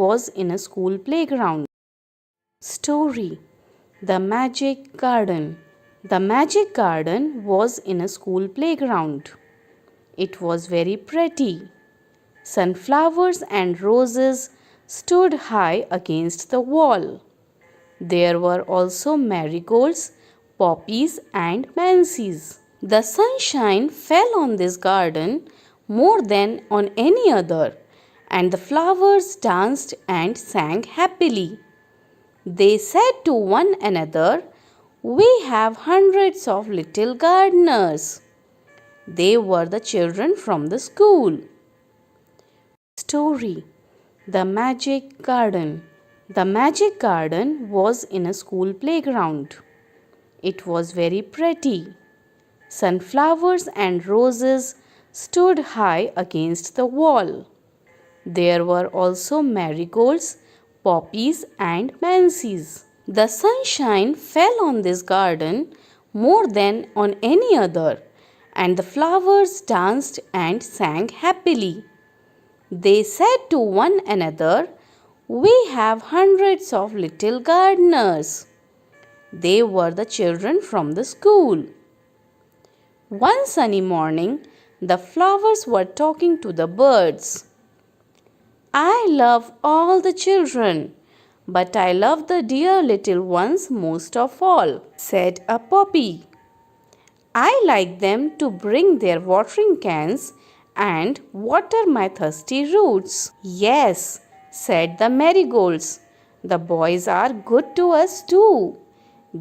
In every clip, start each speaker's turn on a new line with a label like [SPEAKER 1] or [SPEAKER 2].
[SPEAKER 1] was in a school playground. Story: The Magic Garden. The magic garden was in a school playground. It was very pretty. Sunflowers and roses stood high against the wall. There were also marigolds, poppies, and pansies. The sunshine fell on this garden more than on any other, and the flowers danced and sang happily. They said to one another, "We have hundreds of little gardeners." They were the children from the school. Story: The Magic Garden. The magic garden was in a school playground. It was very pretty. Sunflowers and roses stood high against the wall. There were also marigolds, poppies, and pansies. The sunshine fell on this garden more than on any other, and the flowers danced and sang happily. They said to one another, "We have hundreds of little gardeners." They were the children from the school. One sunny morning, the flowers were talking to the birds. "I love all the children, but I love the dear little ones most of all," said a poppy. "I like them to bring their watering cans and water my thirsty roots." "Yes," said the marigolds, "the boys are good to us too.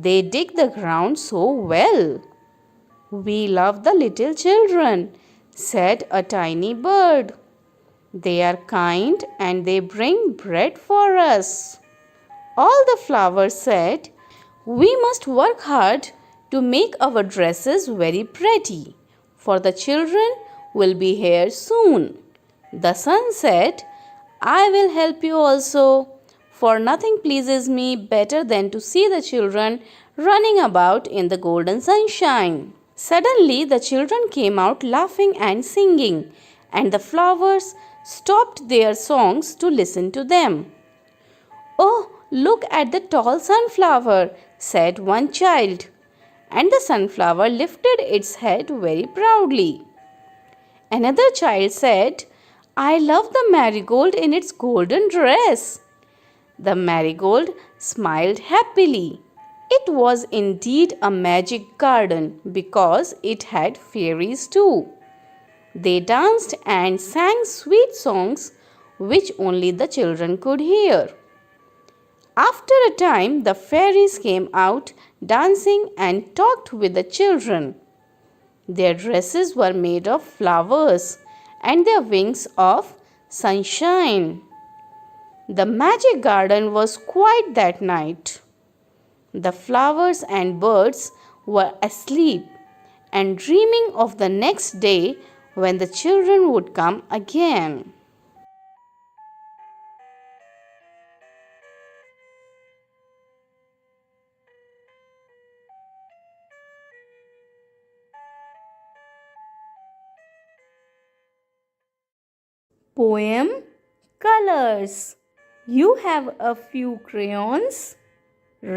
[SPEAKER 1] They dig the ground so well." "We love the little children," said a tiny bird. "They are kind and they bring bread for us." All the flowers said, "We must work hard to make our dresses very pretty, for the children will be here soon." The sun said, "I will help you also, for nothing pleases me better than to see the children running about in the golden sunshine." Suddenly the children came out laughing and singing, and the flowers stopped their songs to listen to them. "Oh, look at the tall sunflower," said one child, and the sunflower lifted its head very proudly. Another child said, "I love the marigold in its golden dress." The marigold smiled happily. It was indeed a magic garden because it had fairies too. They danced and sang sweet songs which only the children could hear. After a time, the fairies came out dancing and talked with the children. Their dresses were made of flowers and their wings of sunshine. The magic garden was quiet that night. The flowers and birds were asleep and dreaming of the next day when the children would come again. Poem: Colors. You have a few crayons: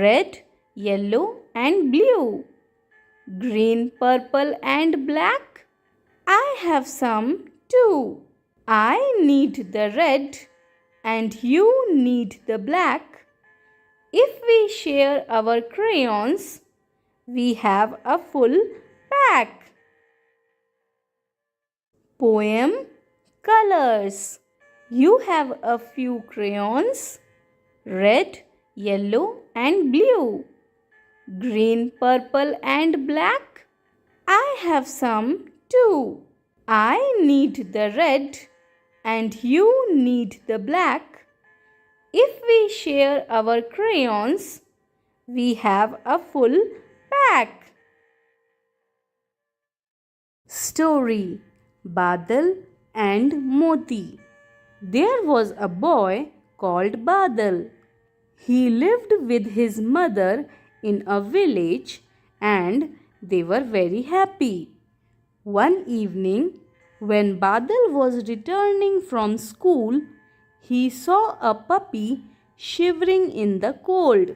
[SPEAKER 1] red, yellow, and blue, green, purple, and black. I have some too. I need the red, and you need the black. If we share our crayons, we have a full pack. Poem: Colors. You have a few crayons: red, yellow, and blue, green, purple, and black. I have some too. I need the red, and you need the black. If we share our crayons, we have a full pack. Story: Badal and Moti. There was a boy called Badal. He lived with his mother in a village and they were very happy. One evening, when Badal was returning from school, He saw a puppy shivering in the cold.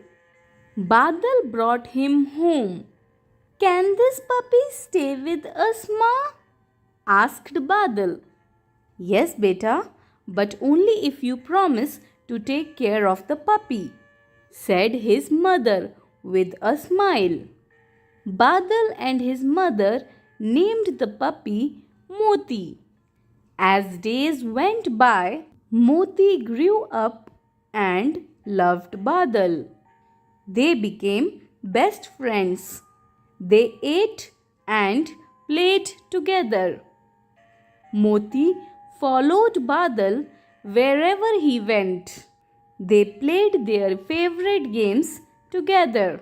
[SPEAKER 1] Badal brought him home. Can this puppy stay with us, Ma? Asked Badal. Yes, beta, but only if you promise to take care of the puppy, said his mother with a smile. Badal and his mother named the puppy Moti. As days went by, Moti grew up and loved Badal. They became best friends. They ate and played together. Moti followed Badal wherever he went. They played their favorite games together.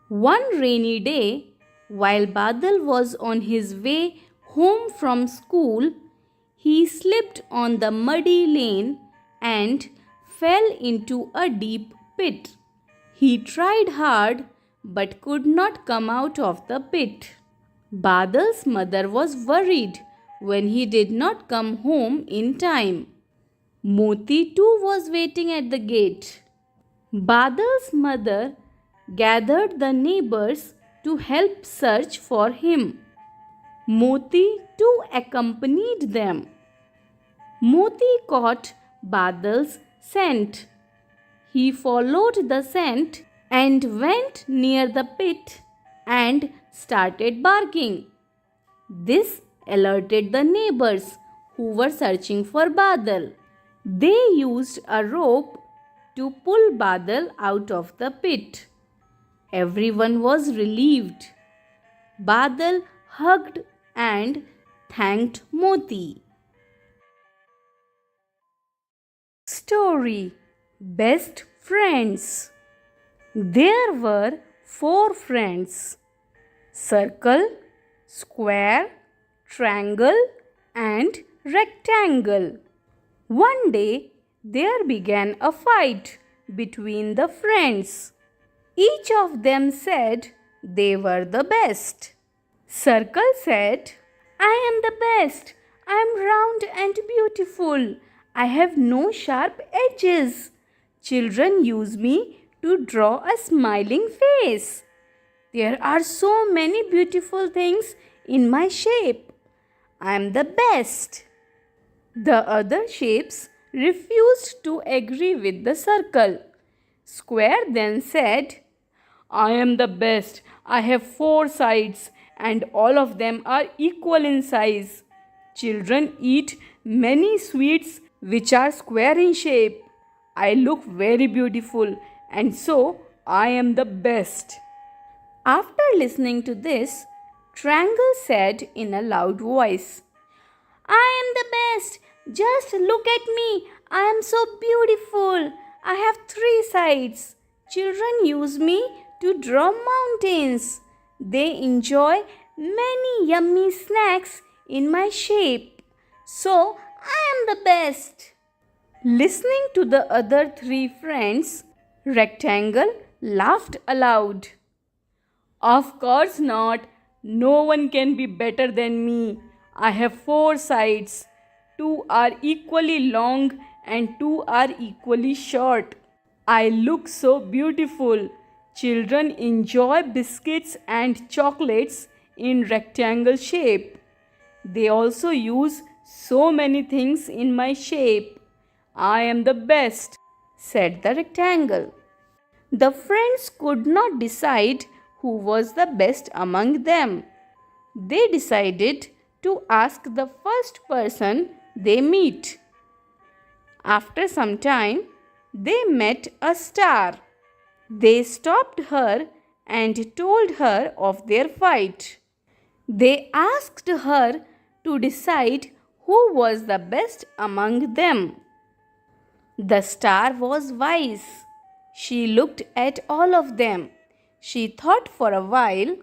[SPEAKER 1] One rainy day, while Badal was on his way home from school, he slipped on the muddy lane and fell into a deep pit. He tried hard but could not come out of the pit. Badal's mother was worried when he did not come home in time. Moti too was waiting at the gate. Badal's mother gathered the neighbors to help search for him. Moti too accompanied them. Moti caught Badal's scent. He followed the scent and went near the pit and started barking. This alerted the neighbors who were searching for Badal. They used a rope to pull Badal out of the pit. Everyone was relieved. Badal hugged and thanked Moti. Story: Best Friends. There were 4 friends: circle, square, triangle, and rectangle. One day there began a fight between the friends. Each of them said they were the best. Circle said, I am the best. I am round and beautiful. I have no sharp edges. Children use me to draw a smiling face. There are so many beautiful things in my shape. I am the best. The other shapes refused to agree with the circle. Square then said, I am the best. I have 4 sides and all of them are equal in size. Children eat many sweets which are square in shape. I look very beautiful and so I am the best. After listening to this, Triangle said in a loud voice, I am the best. Just look at me. I am so beautiful. I have 3 sides. Children use me to draw mountains. They enjoy many yummy snacks in my shape. So, I am the best. Listening to the other 3 friends, Rectangle laughed aloud. Of course not. No one can be better than me. I have 4 sides. 2 are equally long and 2 are equally short. I look so beautiful. Children enjoy biscuits and chocolates in rectangle shape. They also use so many things in my shape. I am the best, said the rectangle. The friends could not decide who was the best among them. They decided to ask the first person they meet. After some time, they met a star. They stopped her and told her of their fight. They asked her to decide who was the best among them. The star was wise. She looked at all of them. She thought for a while.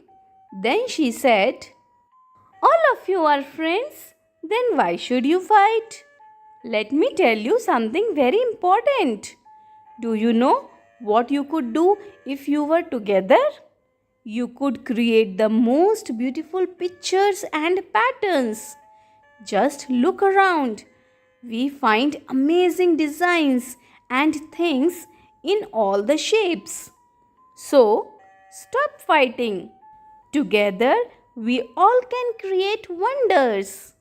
[SPEAKER 1] Then she said, all of you are friends. Then why should you fight? Let me tell you something very important. Do you know what you could do if you were together? You could create the most beautiful pictures and patterns. Just look around. we find amazing designs and things in all the shapes. So, stop fighting. Together, we all can create wonders.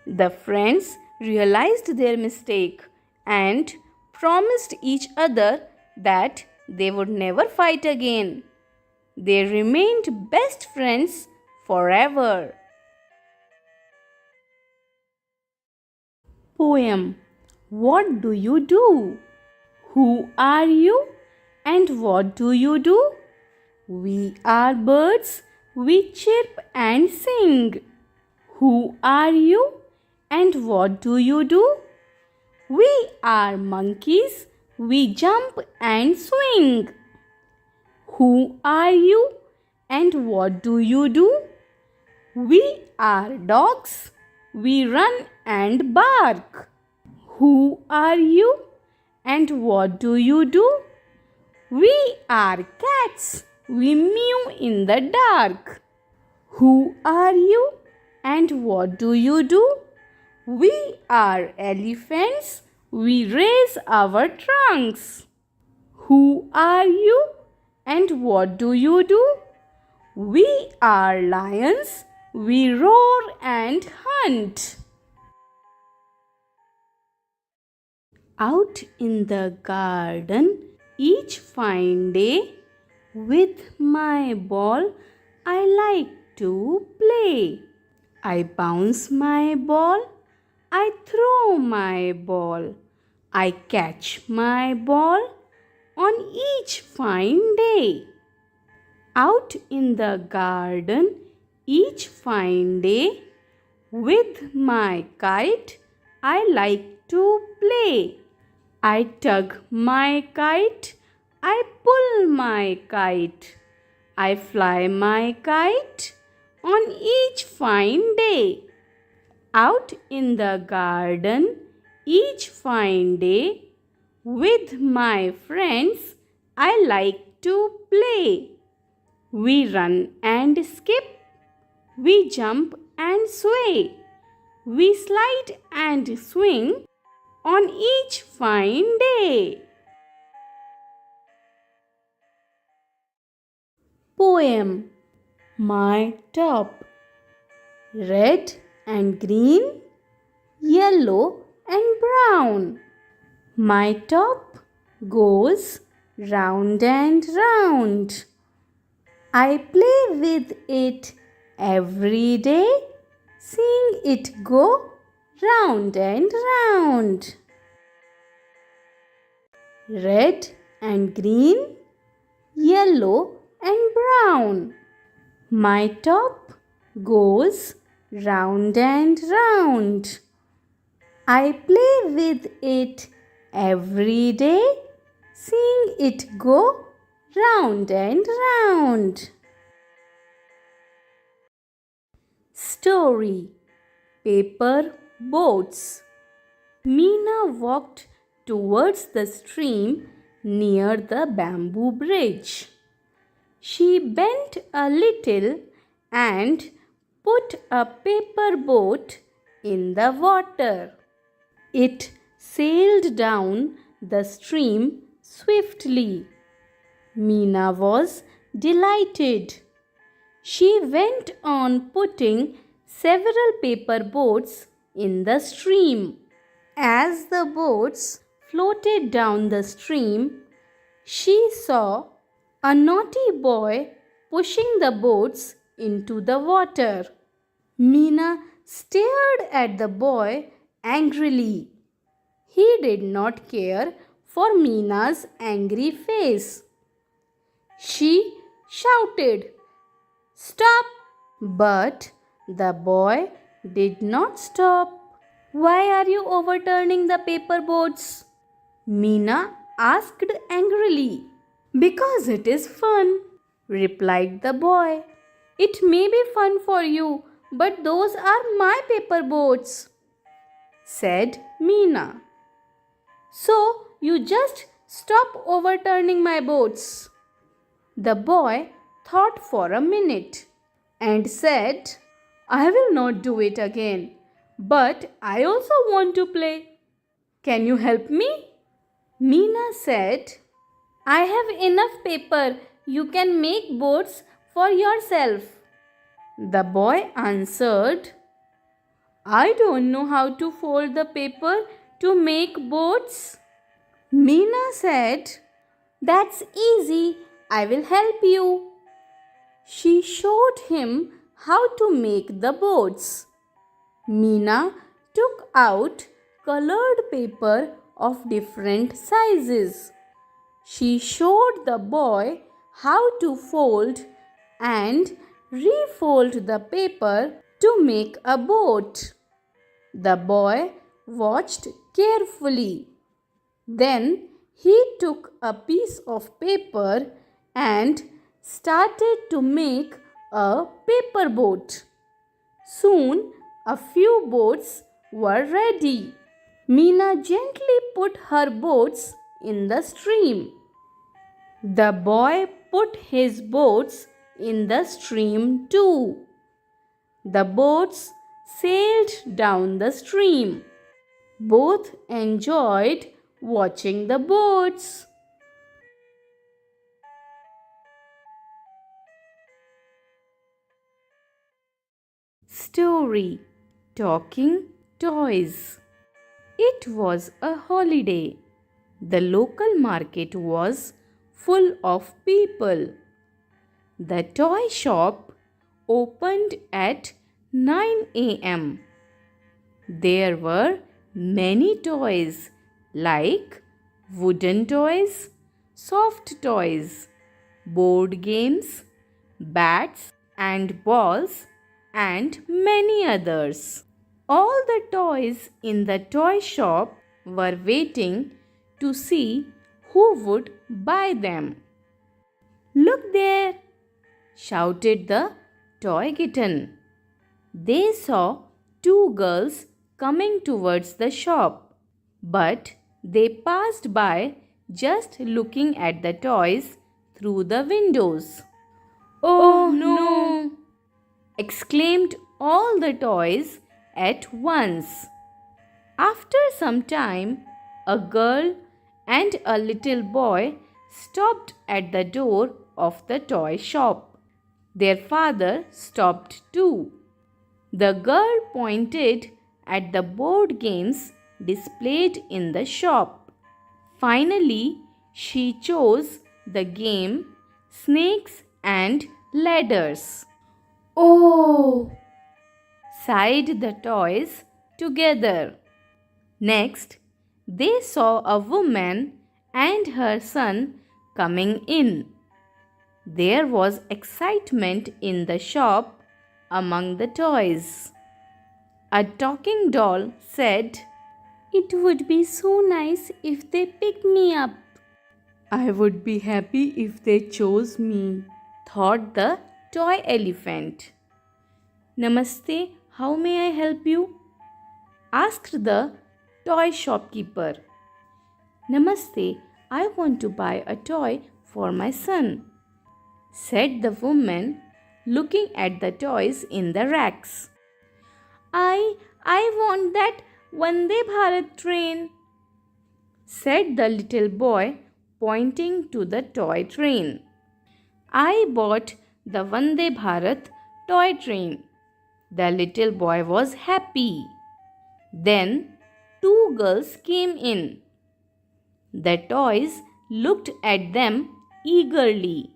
[SPEAKER 1] The friends realized their mistake and promised each other that they would never fight again. They remained best friends forever. Poem. What do you do? Who are you and what do you do? We are birds, we chirp and sing. Who are you and what do you do? We are monkeys, we jump and swing. Who are you and what do you do? We are dogs, we run and bark. Who are you and what do you do? We are cats, we mew in the dark. Who are you and what do you do? We are elephants, we raise our trunks. Who are you and what do you do? We are lions, we roar and hunt. Out in the garden each fine day, with my ball I like to play. I bounce my ball, I throw my ball, I catch my ball on each fine day. Out in the garden each fine day, with my kite I like to play. I tug my kite, I pull my kite, I fly my kite on each fine day. Out in the garden each fine day, with my friends I like to play. We run and skip, we jump and sway, we slide and swing on each fine day. Poem. My top. Red and green, yellow and brown. My top goes round and round. I play with it every day, seeing it go round and round. Red and green, yellow and brown. My top goes round and round. I play with it every day, seeing it go round and round. Story. Paper boats. Meena walked towards the stream near the bamboo bridge. She bent a little and put a paper boat in the water. It sailed down the stream swiftly. Meena was delighted. She went on putting several paper boats in the stream. As the boats floated down the stream, she saw a naughty boy pushing the boats into the water. Meena stared at the boy angrily. He did not care for Meena's angry face. She shouted, "Stop!" But the boy did not stop. "Why are you overturning the paper boats?" Meena asked angrily. "Because it is fun," replied the boy. "It may be fun for you, but those are my paper boats," said Meena. "So you just stop overturning my boats." The boy thought for a minute and said, "I will not do it again. But I also want to play. Can you help me? Meena said, I have enough paper. You can make boats for yourself. The boy answered, I don't know how to fold the paper to make boats. Meena said, That's easy. I will help you. She showed him how to make the boats. Meena took out colored paper of different sizes. She showed the boy how to fold and refold the paper to make a boat. The boy watched carefully. Then he took a piece of paper and started to make a paper boat. Soon a few boats were ready. Meena gently put her boats in the stream. The boy put his boats in the stream too. The boats sailed down the stream. Both enjoyed watching the boats. Story: Talking Toys. It was a holiday. The local market was full of people. The toy shop opened at 9 a.m. There were many toys like wooden toys, soft toys, board games, bats and balls, and many others. All the toys in the toy shop were waiting to see who would buy them. Look there, shouted the toy kitten. They saw two girls coming towards the shop, but they passed by just looking at the toys through the windows. Oh no! Exclaimed all the toys at once. After some time, a girl and a little boy stopped at the door of the toy shop. Their father stopped too. The girl pointed at the board games displayed in the shop. Finally, she chose the game Snakes and Ladders. Oh! Sighed the toys together. Next, they saw a woman and her son coming in. There was excitement in the shop among the toys. A talking doll said, It would be so nice if they picked me up. I would be happy if they chose me, thought the toy elephant. Namaste, how may I help you? Asked the toy shopkeeper. Namaste, I want to buy a toy for my son, said the woman, looking at the toys in the racks. I want that Vande Bharat train, said the little boy, pointing to the toy train. I bought the Vande Bharat toy train. The little boy was happy. Then two girls came in. The toys looked at them eagerly.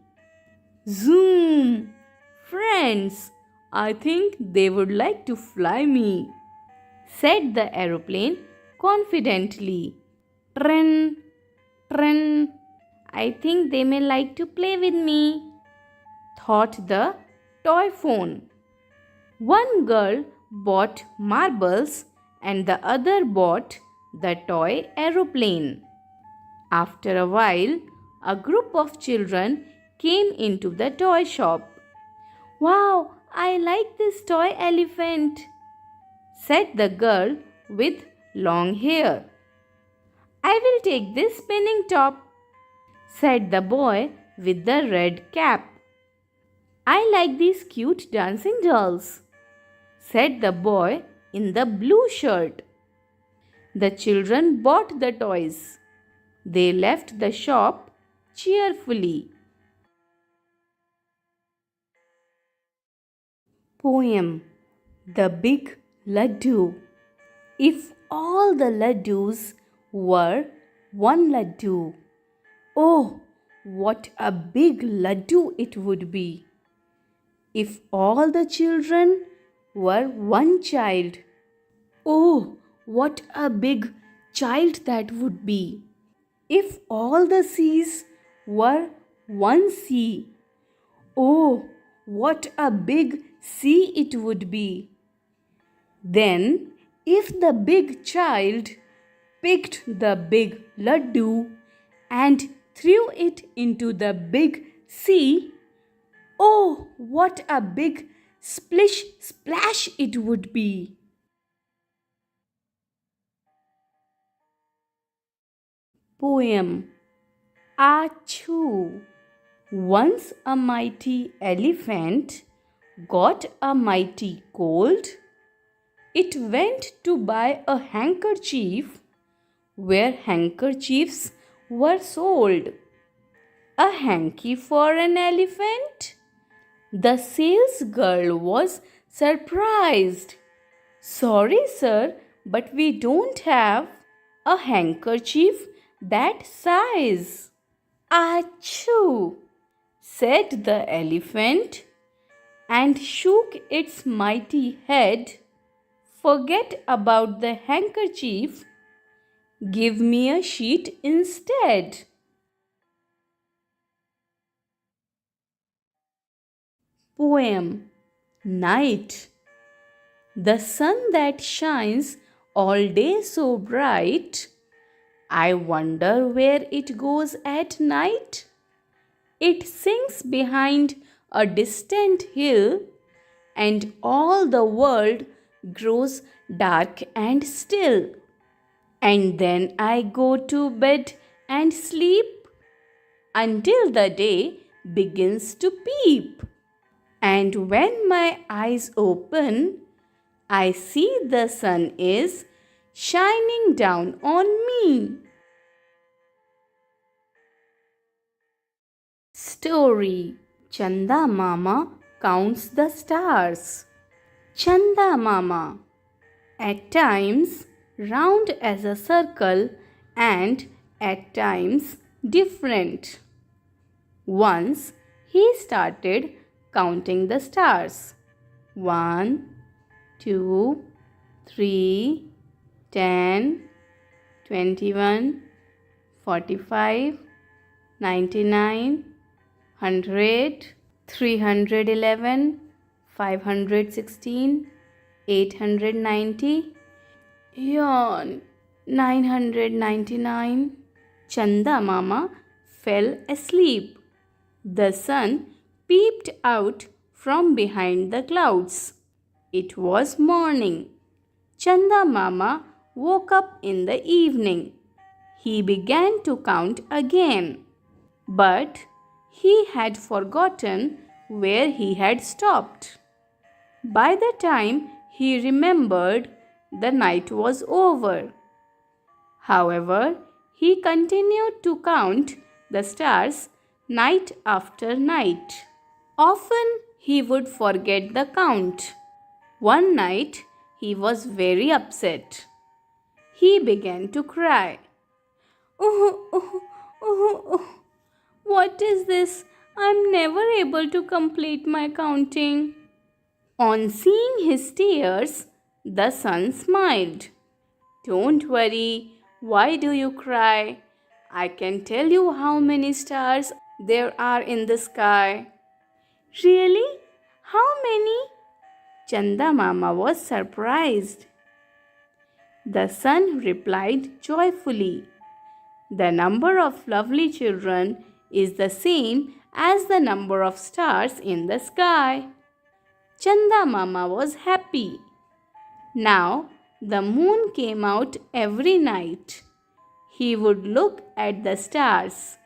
[SPEAKER 1] Zoom! Friends, I think they would like to fly me, said the aeroplane confidently. Trin, trin. I think they may like to play with me, thought the toy phone. One girl bought marbles and the other bought the toy aeroplane. After a while, a group of children came into the toy shop. Wow, I like this toy elephant, said the girl with long hair. I will take this spinning top, said the boy with the red cap. I like these cute dancing dolls, said the boy in the blue shirt. The children bought the toys. They left the shop cheerfully. Poem: The Big Laddu. If all the laddus were one laddu, oh, what a big laddu it would be! If all the children were one child, oh, what a big child that would be! If all the seas were one sea, oh, what a big sea it would be! Then, if the big child picked the big laddu and threw it into the big sea, oh, what a big splish splash it would be! Poem: Achoo. Once a mighty elephant got a mighty cold. It went to buy a handkerchief where handkerchiefs were sold. A hanky for an elephant? The sales girl was surprised. Sorry, sir, but we don't have a handkerchief that size. Achoo, said the elephant and shook its mighty head. Forget about the handkerchief. Give me a sheet instead. Poem: Night. The sun that shines all day so bright, I wonder where it goes at night. It sinks behind a distant hill, and all the world grows dark and still. And then I go to bed and sleep until the day begins to peep. And when my eyes open, I see the sun is shining down on me. Story: Chanda Mama counts the stars. Chanda Mama, at times round as a circle and at times different. Once he started counting the stars. 1, 2, 3, 10, 21, 45, 99, 100, 311, 516, 890. Yawn. 999. Chanda Mama fell asleep. The sun peeped out from behind the clouds. It was morning. Chanda Mama woke up in the evening. He began to count again, but he had forgotten where he had stopped. By the time he remembered, the night was over. However, he continued to count the stars night after night. Often he would forget the count. One night he was very upset. He began to cry. Oh, oh, oh, oh. What is this? I'm never able to complete my counting. On seeing his tears, the sun smiled. Don't worry. Why do you cry? I can tell you how many stars there are in the sky. Really? How many? Chanda Mama was surprised. The sun replied joyfully, the number of lovely children is the same as the number of stars in the sky. Chanda Mama was happy. Now the moon came out every night. He would look at the stars.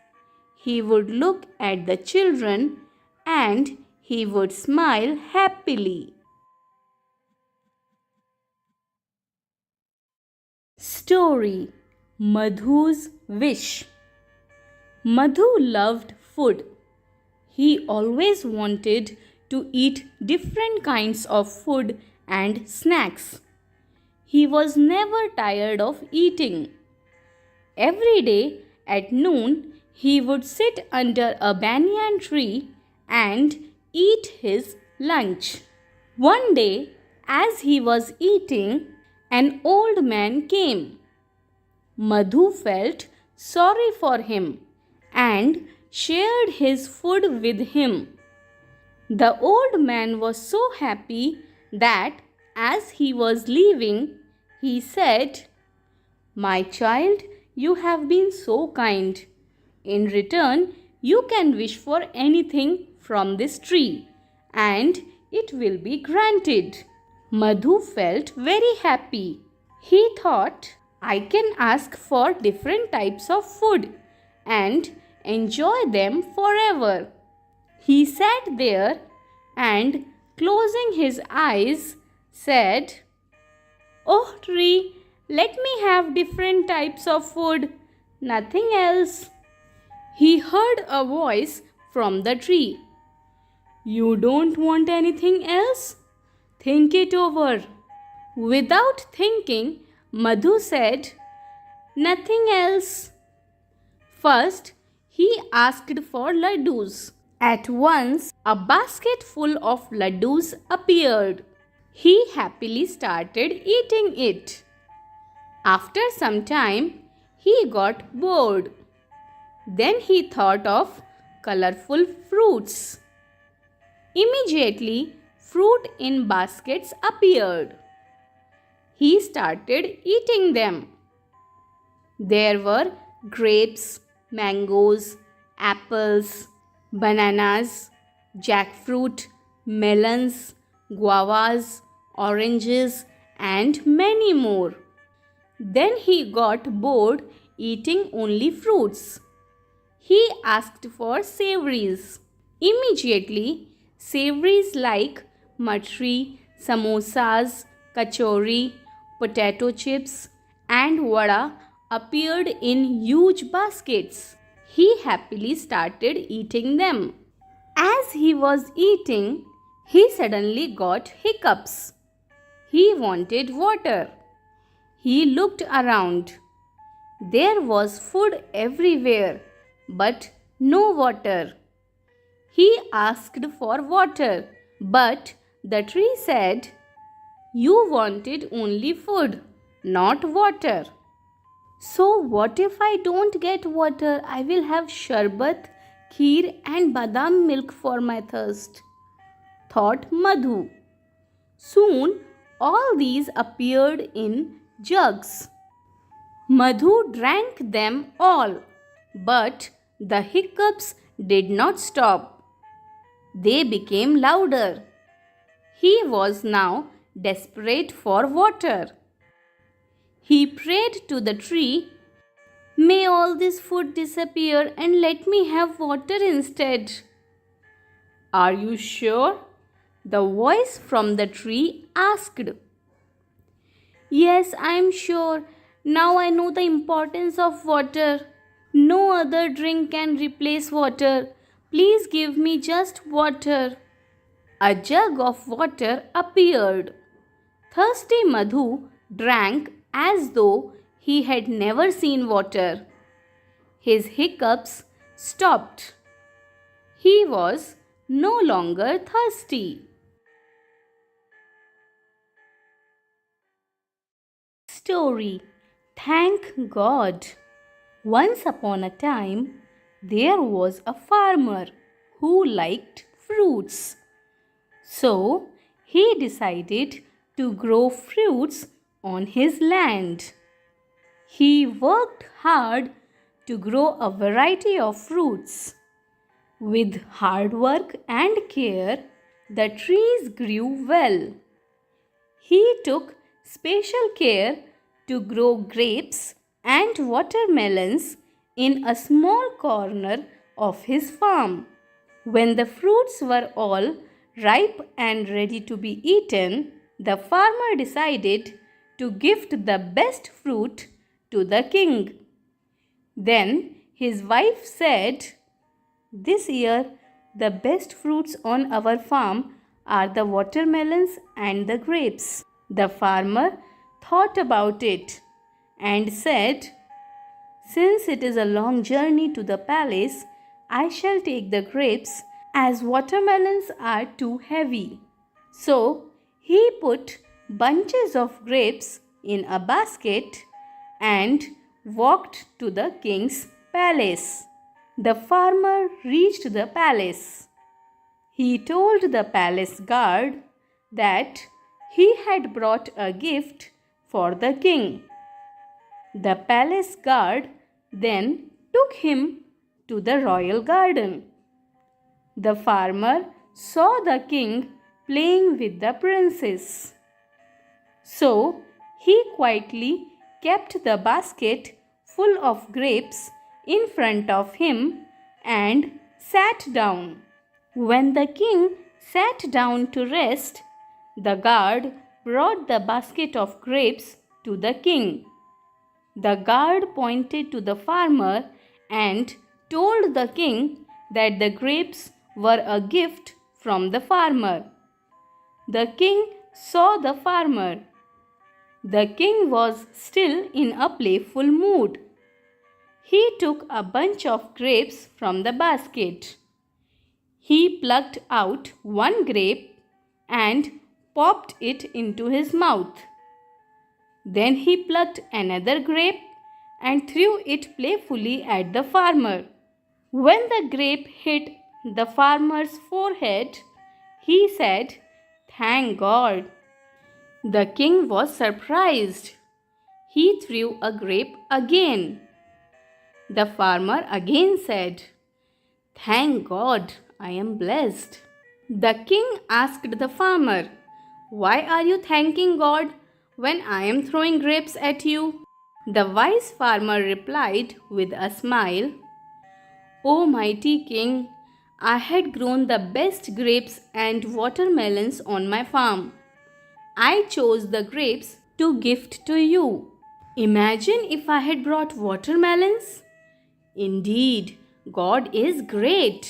[SPEAKER 1] He would look at the children and he would smile happily. Story Madhu's Wish. Madhu loved food. He always wanted to eat different kinds of food and snacks. He was never tired of eating. Every day at noon, he would sit under a banyan tree and eat his lunch. One day, as he was eating, an old man came. Madhu felt sorry for him and shared his food with him. The old man was so happy that as he was leaving, he said, "My child, you have been so kind. In return, you can wish for anything from this tree, and it will be granted." Madhu felt very happy. He thought, I can ask for different types of food and enjoy them forever. He sat there and, closing his eyes, said, "Oh tree, let me have different types of food, nothing else." He heard a voice from the tree. "You don't want anything else? Think it over." Without thinking, Madhu said, "Nothing else." First, he asked for laddus. At once, a basket full of laddus appeared. He happily started eating it. After some time, he got bored. Then he thought of colorful fruits. Immediately, fruit in baskets appeared. He started eating them. There were grapes, mangoes, apples, bananas, jackfruit, melons, guavas, oranges, and many more. Then he got bored eating only fruits. He asked for savories. Immediately, savories like matri, samosas, kachori, potato chips, and vada appeared in huge baskets. He happily started eating them. As he was eating, he suddenly got hiccups. He wanted water. He looked around. There was food everywhere, but no water. He asked for water, but the tree said, "You wanted only food, not water." "So what if I don't get water? I will have sharbat, kheer and badam milk for my thirst," thought Madhu. Soon all these appeared in jugs. Madhu drank them all, but the hiccups did not stop. They became louder. He was now desperate for water. He prayed to the tree, "May all this food disappear and let me have water instead." "Are you sure?" the voice from the tree asked. "Yes, I am sure. Now I know the importance of water. No other drink can replace water. Please give me just water." A jug of water appeared. Thirsty Madhu drank as though he had never seen water. His hiccups stopped. He was no longer thirsty. Story Thank God. Once upon a time, there was a farmer who liked fruits. So, he decided to grow fruits on his land. He worked hard to grow a variety of fruits. With hard work and care, the trees grew well. He took special care to grow grapes and watermelons in a small corner of his farm. When the fruits were all ripe and ready to be eaten, the farmer decided to gift the best fruit to the king. Then his wife said, "This year the best fruits on our farm are the watermelons and the grapes." The farmer thought about it and said, "Since it is a long journey to the palace, I shall take the grapes as watermelons are too heavy." So he put bunches of grapes in a basket and walked to the king's palace. The farmer reached the palace. He told the palace guard that he had brought a gift for the king. The palace guard then took him to the royal garden. The farmer saw the king playing with the princess. So he quietly kept the basket full of grapes in front of him and sat down. When the king sat down to rest, the guard brought the basket of grapes to the king. The guard pointed to the farmer and told the king that the grapes were a gift from the farmer. The king saw the farmer. The king was still in a playful mood. He took a bunch of grapes from the basket. He plucked out one grape and popped it into his mouth. Then he plucked another grape and threw it playfully at the farmer. When the grape hit the farmer's forehead, he said, "Thank God." The king was surprised. He threw a grape again. The farmer again said, "Thank God, I am blessed." The king asked the farmer, "Why are you thanking God when I am throwing grapes at you?" The wise farmer replied with a smile, "O mighty king, I had grown the best grapes and watermelons on my farm. I chose the grapes to gift to you. Imagine if I had brought watermelons. Indeed, God is great."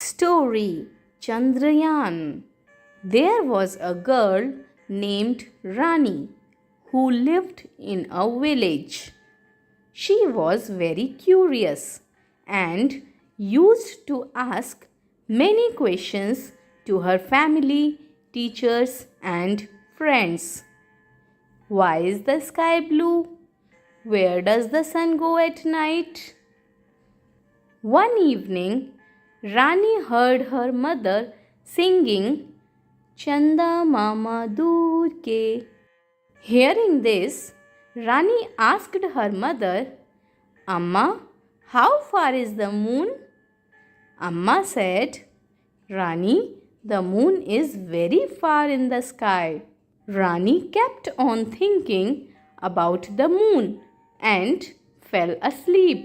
[SPEAKER 1] Story Chandrayaan. There was a girl named Rani who lived in a village. She was very curious and used to ask many questions to her family, teachers, and friends. Why is the sky blue? Where does the sun go at night? One evening, Rani heard her mother singing Chanda Mama Dur Ke. Hearing this, Rani asked her mother, "Amma, how far is the moon?" Amma said, "Rani, the moon is very far in the sky." Rani kept on thinking about the moon and fell asleep.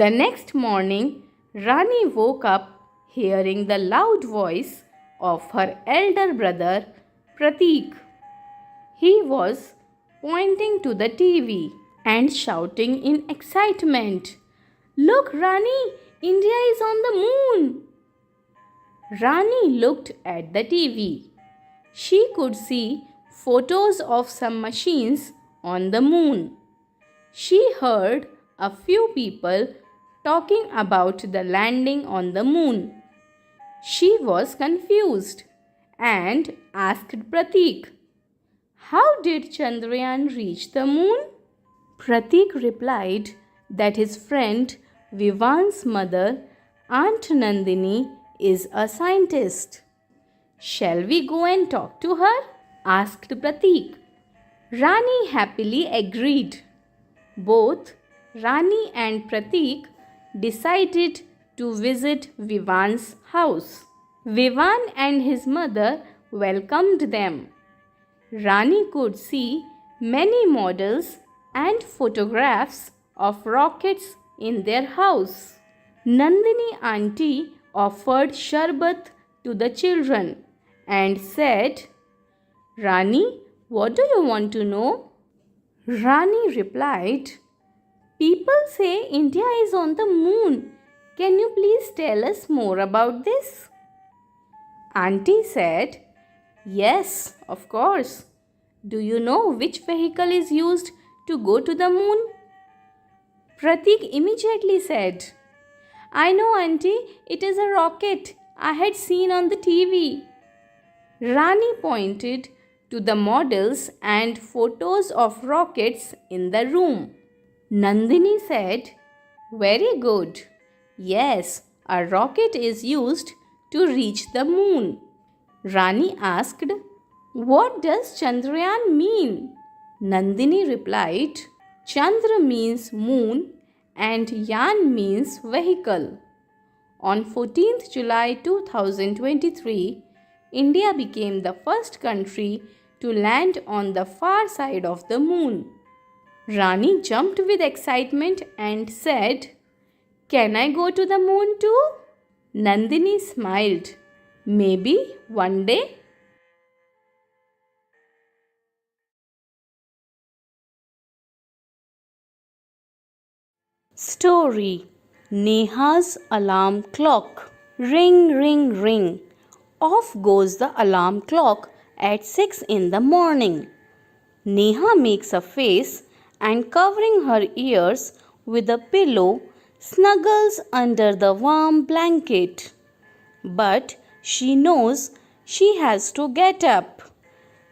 [SPEAKER 1] The next morning, Rani woke up hearing the loud voice of her elder brother Pratik. He was pointing to the TV and shouting in excitement, "Look, Rani, India is on the moon." Rani looked at the TV. She could see photos of some machines on the moon. She heard a few people talking about the landing on the moon. She was confused and asked Pratik, "How did Chandrayaan reach the moon?" Pratik replied that his friend Vivan's mother, Aunt Nandini, is a scientist. "Shall we go and talk to her?" asked Pratik. Rani happily agreed. Both Rani and Pratik decided to visit Vivan's house. Vivan and his mother welcomed them. Rani could see many models and photographs of rockets in their house. Nandini auntie offered sharbat to the children and said, "Rani, What do you want to know? Rani replied, People say India is on the moon. Can you please tell us more about this? Auntie said, Yes, of course. Do you know which vehicle is used to go to the moon? Pratik immediately said, I know, Auntie, it is a rocket I had seen on the TV. Rani pointed to the models and photos of rockets in the room. Nandini said, Very good. Yes, a rocket is used to reach the moon. Rani asked, What does Chandrayaan mean? Nandini replied, Chandra means moon and Yan means vehicle. On 14th July 2023, India became the first country to land on the far side of the moon. Rani jumped with excitement and said, Can I go to the moon too? Nandini smiled. Maybe one day. Story Neha's alarm clock. Ring, ring, ring. Off goes the alarm clock at 6 in the morning. Neha makes a face and covering her ears with a pillow snuggles under the warm blanket. But she knows she has to get up.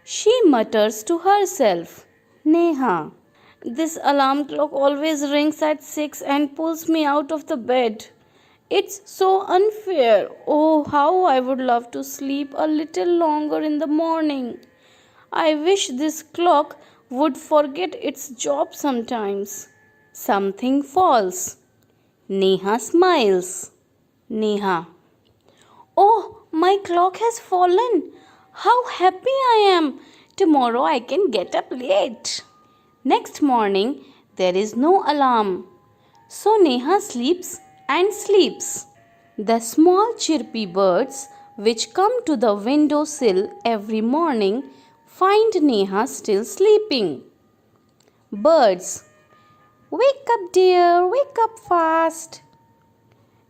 [SPEAKER 1] She mutters to herself, Neha, this alarm clock always rings at 6 and pulls me out of the bed. It's so unfair. Oh, how I would love to sleep a little longer in the morning. I wish this clock would forget its job sometimes. Something falls. Neha smiles. Neha. Oh, my clock has fallen. How happy I am. Tomorrow I can get up late. Next morning, there is no alarm. So Neha sleeps and sleeps. The small chirpy birds which come to the window sill every morning find Neha still sleeping. Birds, wake up dear, wake up fast.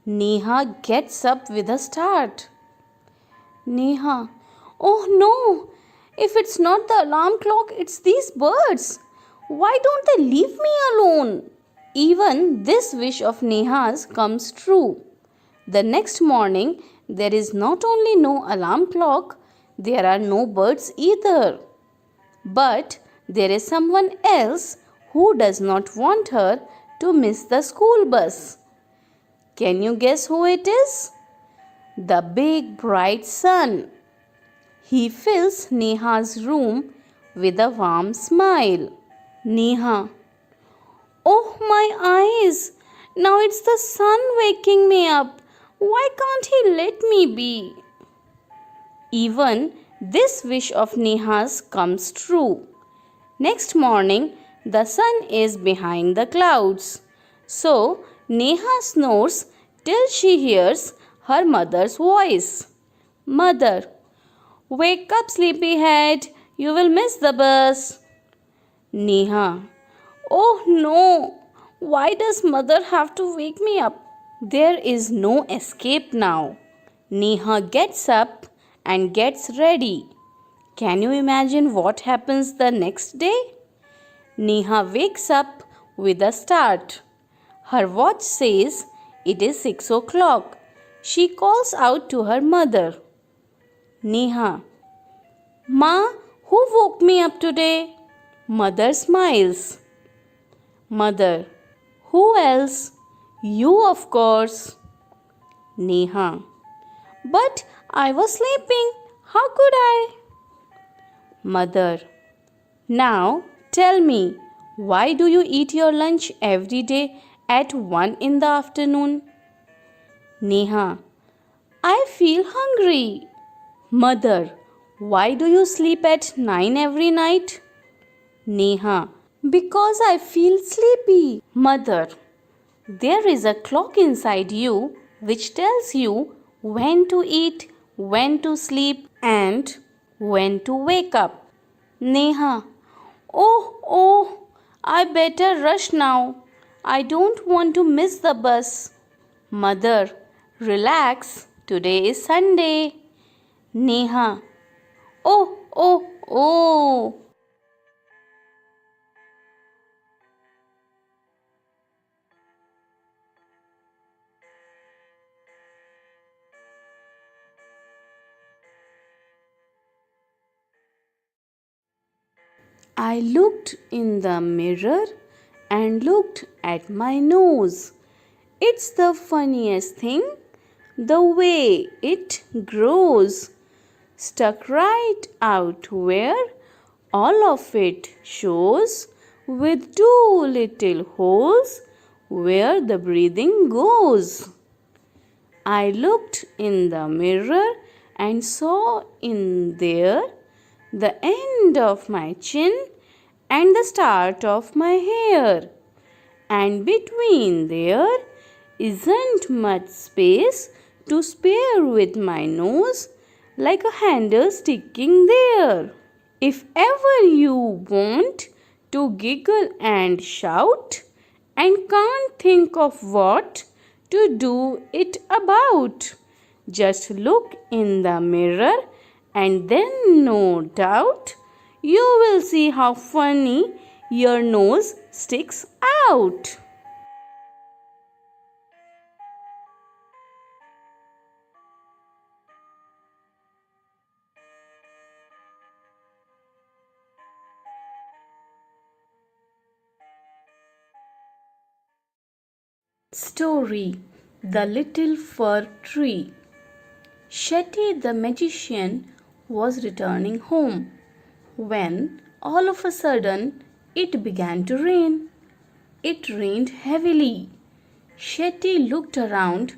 [SPEAKER 1] Neha gets up with a start. Neha, oh no, if it's not the alarm clock, it's these birds. Why don't they leave me alone? Even this wish of Neha's comes true. The next morning, there is not only no alarm clock, there are no birds either. But there is someone else who does not want her to miss the school bus. Can you guess who it is? The big bright sun. He fills Neha's room with a warm smile. Neha, oh my eyes! Now it's the sun waking me up. Why can't he let me be? Even this wish of Neha's comes true. Next morning, the sun is behind the clouds. So, Neha snores till she hears her mother's voice. Mother, wake up, sleepyhead. You will miss the bus. Neha, oh no. Why does mother have to wake me up? There is no escape now. Neha gets up and gets ready. Can you imagine what happens the next day? Neha wakes up with a start. Her watch says it is 6 o'clock. She calls out to her mother. Neha, Ma, who woke me up today? Mother smiles. Mother, who else? You, of course. Neha, but I was sleeping. How could I? Mother, now tell me, why do you eat your lunch every day at 1 in the afternoon? Neha, I feel hungry. Mother, why do you sleep at 9 every night? Neha, because I feel sleepy. Mother, there is a clock inside you which tells you when to eat, when to sleep, and when to wake up. Neha. Oh, I better rush now. I don't want to miss the bus. Mother, relax. Today is Sunday. Neha. Oh. I looked in the mirror and looked at my nose. It's the funniest thing, the way it grows, stuck right out where all of it shows, with two little holes where the breathing goes. I looked in the mirror and saw in there the end of my chin and the start of my hair. And between there isn't much space to spare with my nose, like a handle sticking there. If ever you want to giggle and shout and can't think of what to do it about, just look in the mirror and then no doubt you will see how funny your nose sticks out. Story: The Little Fir Tree. Shetty the magician was returning home when all of a sudden it began to rain. It rained heavily. Shetty looked around